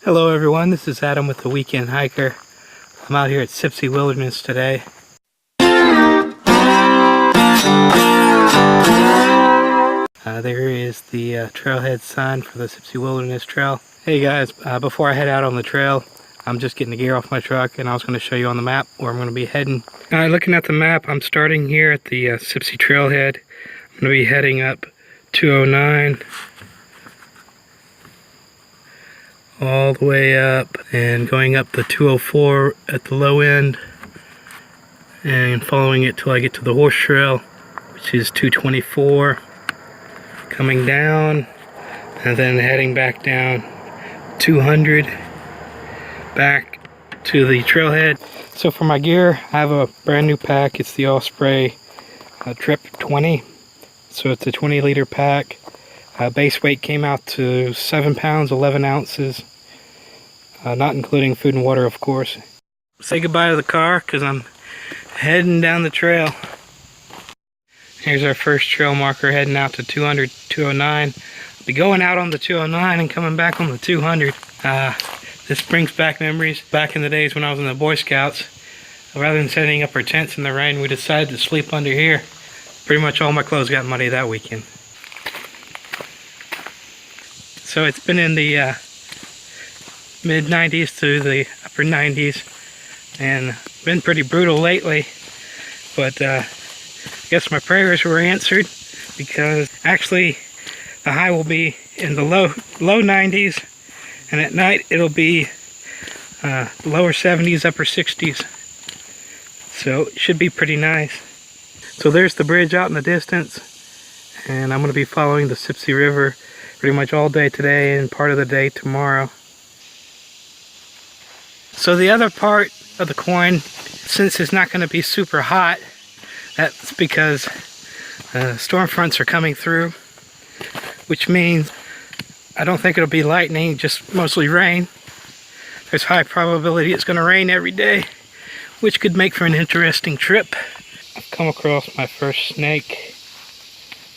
Hello everyone, this is Adam with The Weekend Hiker. I'm out here at Sipsey Wilderness today. There is the trailhead sign for the Sipsey Wilderness Trail. Hey guys, before I head out on the trail, I'm just getting the gear off my truck and I was going to show you on the map where I'm going to be heading. Looking at the map, I'm starting here at the Sipsey Trailhead. I'm going to be heading up 209. All the way up and going up the 204 at the low end and following it till I get to the horse trail, which is 224, coming down and then heading back down 200 back to the trailhead. So for my gear, I have a brand new pack. It's the Osprey Trip 20, so it's a 20-liter pack. Base weight came out to 7 pounds 11 ounces, not including food and water, of course. Say goodbye to the car because I'm heading down the trail. Here's our first trail marker heading out to 200, 209. I'll be going out on the 209 and coming back on the 200. This brings back memories back in the days when I was in the Boy Scouts. Rather than setting up our tents in the rain, we decided to sleep under here. Pretty much all my clothes got muddy that weekend. So it's been in the mid 90s to the upper 90s and been pretty brutal lately, but I guess my prayers were answered because actually the high will be in the low 90s and at night it'll be lower 70s, upper 60s, so it should be pretty nice. So there's the bridge out in the distance, and I'm going to be following the Sipsey River pretty much all day today and part of the day tomorrow. So the other part of the coin, since it's not going to be super hot, that's because storm fronts are coming through, which means I don't think it'll be lightning, just mostly rain. There's high probability it's going to rain every day, which could make for an interesting trip. I've come across my first snake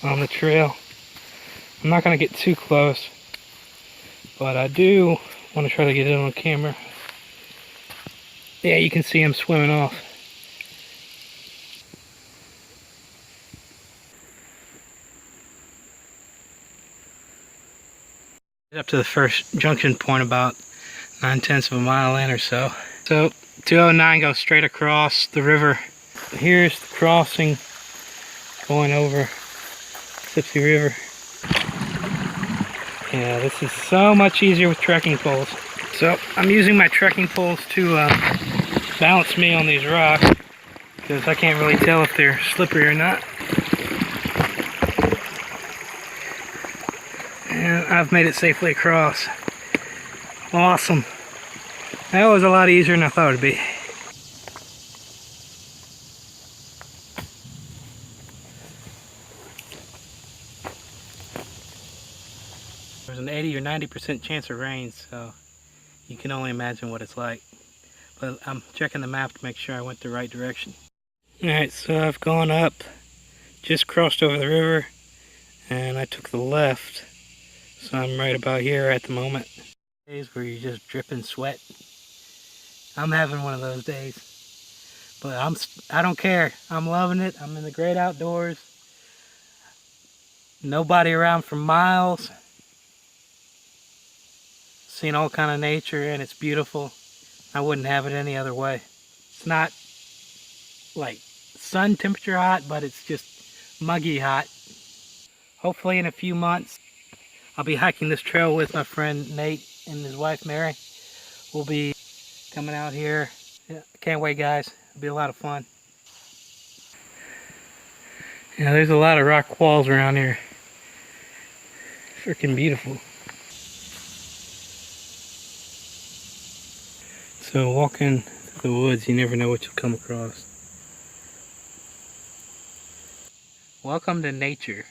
on the trail. I'm not going to get too close, but I do want to try to get it on camera. Yeah, you can see him swimming off. Up to the first junction point about 9/10 of a mile in or so. So 209 goes straight across the river. Here's the crossing going over Sipsey River. Yeah, this is so much easier with trekking poles. So I'm using my trekking poles to balance me on these rocks because I can't really tell if they're slippery or not. And I've made it safely across. Awesome. That was a lot easier than I thought it would be. There's an 80 or 90% chance of rain, so you can only imagine what it's like. But I'm checking the map to make sure I went the right direction. Alright, so I've gone up, just crossed over the river, and I took the left. So I'm right about here at the moment. Days where you're just dripping sweat. I'm having one of those days. But I don't care. I'm loving it. I'm in the great outdoors. Nobody around for miles. Seeing all kind of nature, and it's beautiful. I wouldn't have it any other way. It's not like sun temperature hot, but it's just muggy hot. Hopefully in a few months I'll be hiking this trail with my friend Nate and his wife Mary. We'll be coming out here. Yeah, can't wait, guys. It'll be a lot of fun. Yeah, there's a lot of rock walls around here. Freaking beautiful. So walking through the woods, you never know what you'll come across. Welcome to nature,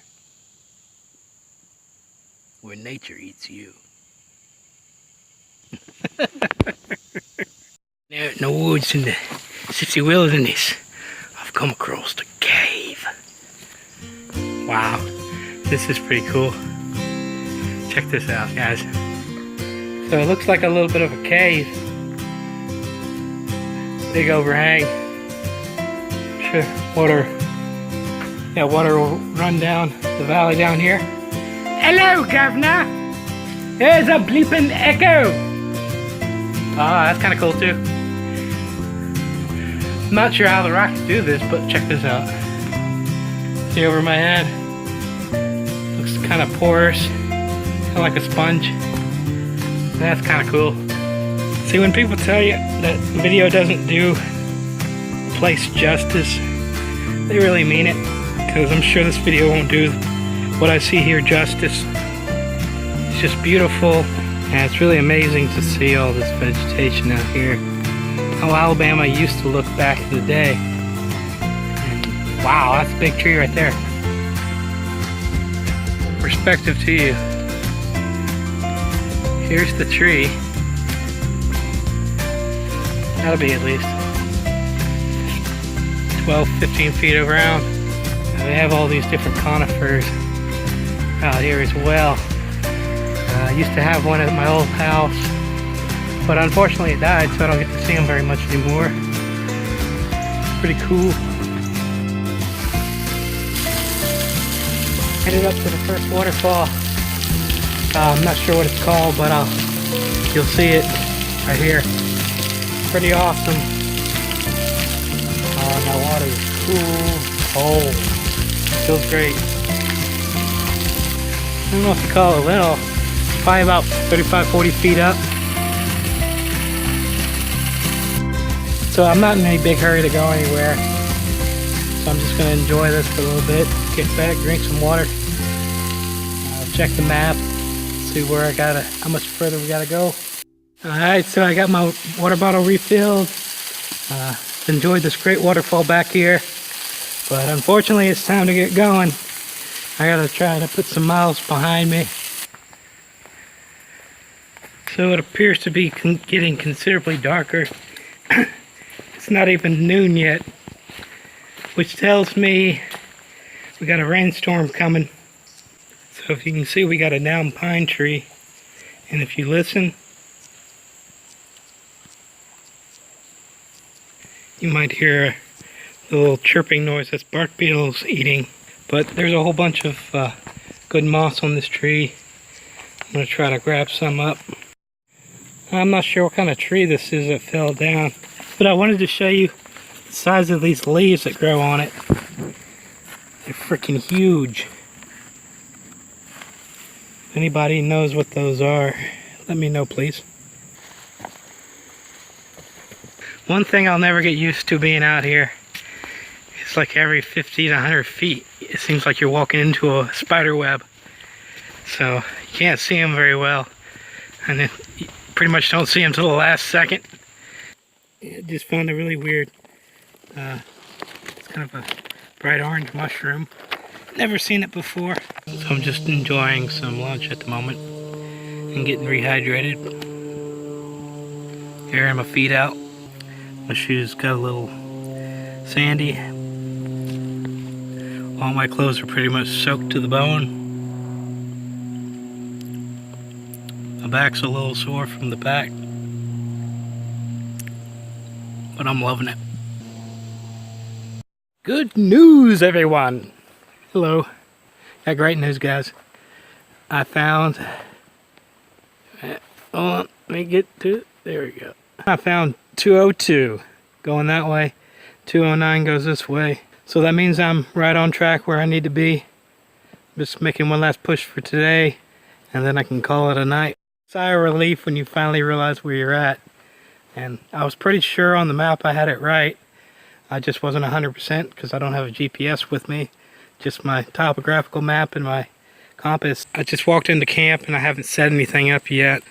where nature eats you. There in the woods in the Sipsey Wilderness, I've come across the cave. Wow, this is pretty cool. Check this out, guys. So it looks like a little bit of a cave. Big overhang. Sure, water will run down the valley down here. Hello, Governor! There's a bleeping echo! Ah, that's kind of cool too. I'm not sure how the rocks do this, but check this out. See over my head? Looks kind of porous, kind of like a sponge. That's kind of cool. See, when people tell you that video doesn't do the place justice, they really mean it. Because I'm sure this video won't do what I see here justice. It's just beautiful, and it's really amazing to see all this vegetation out here. How Alabama used to look back in the day. And wow, that's a big tree right there. Perspective to you. Here's the tree. That'll be at least 12, 15 feet around. And they have all these different conifers out here as well. I used to have one at my old house, but unfortunately it died, so I don't get to see them very much anymore. Pretty cool. Headed up to the first waterfall. I'm not sure what it's called, but you'll see it right here. Pretty awesome. My water is cool, cold. Feels great. I don't know if you call it little. It's probably about 35, 40 feet up. So I'm not in any big hurry to go anywhere. So I'm just going to enjoy this for a little bit. Get back, drink some water. Check the map. See where I gotta, how much further we gotta go. Alright, so I got my water bottle refilled. Enjoyed this great waterfall back here. But unfortunately it's time to get going. I gotta try to put some miles behind me. So it appears to be getting considerably darker. It's not even noon yet, which tells me we got a rainstorm coming. So if you can see, we got a down pine tree, and if you listen, you might hear the little chirping noise. That's bark beetles eating. But there's a whole bunch of good moss on this tree. I'm going to try to grab some up. I'm not sure what kind of tree this is that fell down, but I wanted to show you the size of these leaves that grow on it. They're freaking huge. If anybody knows what those are, let me know, please. One thing I'll never get used to being out here, it's like every 50 to 100 feet, it seems like you're walking into a spider web. So you can't see them very well, and then you pretty much don't see them until the last second. I just found it really weird. It's kind of a bright orange mushroom. Never seen it before. So I'm just enjoying some lunch at the moment and getting rehydrated. Airing my feet out. My shoes got a little sandy. All my clothes are pretty much soaked to the bone. My back's a little sore from the pack, but I'm loving it. Good news, everyone! Hello. Got great news, guys. I found... Hold on, let me get to it. There we go. I found 202 going that way. 209 goes this way. So that means I'm right on track where I need to be. Just making one last push for today, and then I can call it a night. Sigh of relief when you finally realize where you're at. And I was pretty sure on the map I had it right. I just wasn't 100% because I don't have a GPS with me. Just my topographical map and my compass. I just walked into camp and I haven't set anything up yet.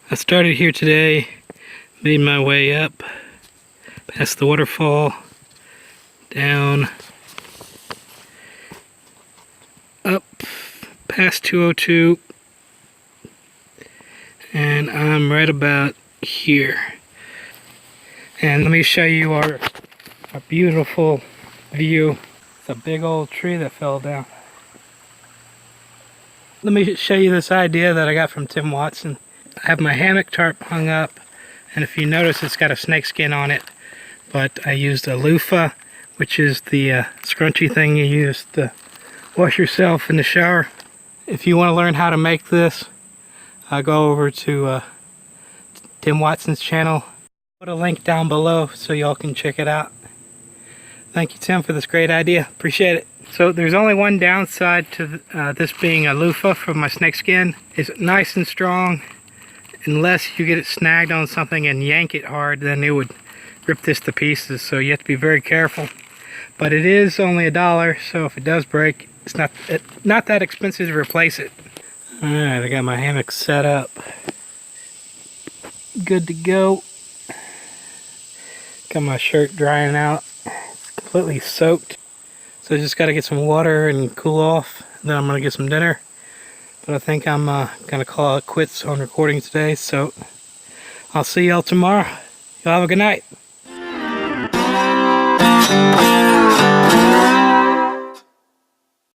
I started here today, made my way up, past the waterfall, down, up, past 202, and I'm right about here. And let me show you our beautiful view. It's a big old tree that fell down. Let me show you this idea that I got from Tim Watson. I have my hammock tarp hung up, and if you notice it's got a snake skin on it, but I used a loofah, which is the scrunchy thing you use to wash yourself in the shower. If you want to learn how to make this, go over to Tim Watson's channel. Put a link down below so y'all can check it out. Thank you, Tim, for this great idea. Appreciate it. So there's only one downside to this being a loofah from my snakeskin. It's nice and strong. Unless you get it snagged on something and yank it hard, then it would rip this to pieces. So you have to be very careful. But it is only $1, so if it does break, it's not that expensive to replace it. Alright, I got my hammock set up. Good to go. Got my shirt drying out. It's completely soaked. So I just got to get some water and cool off. Then I'm going to get some dinner. But I think I'm going to call it quits on recording today. So I'll see y'all tomorrow. Y'all have a good night.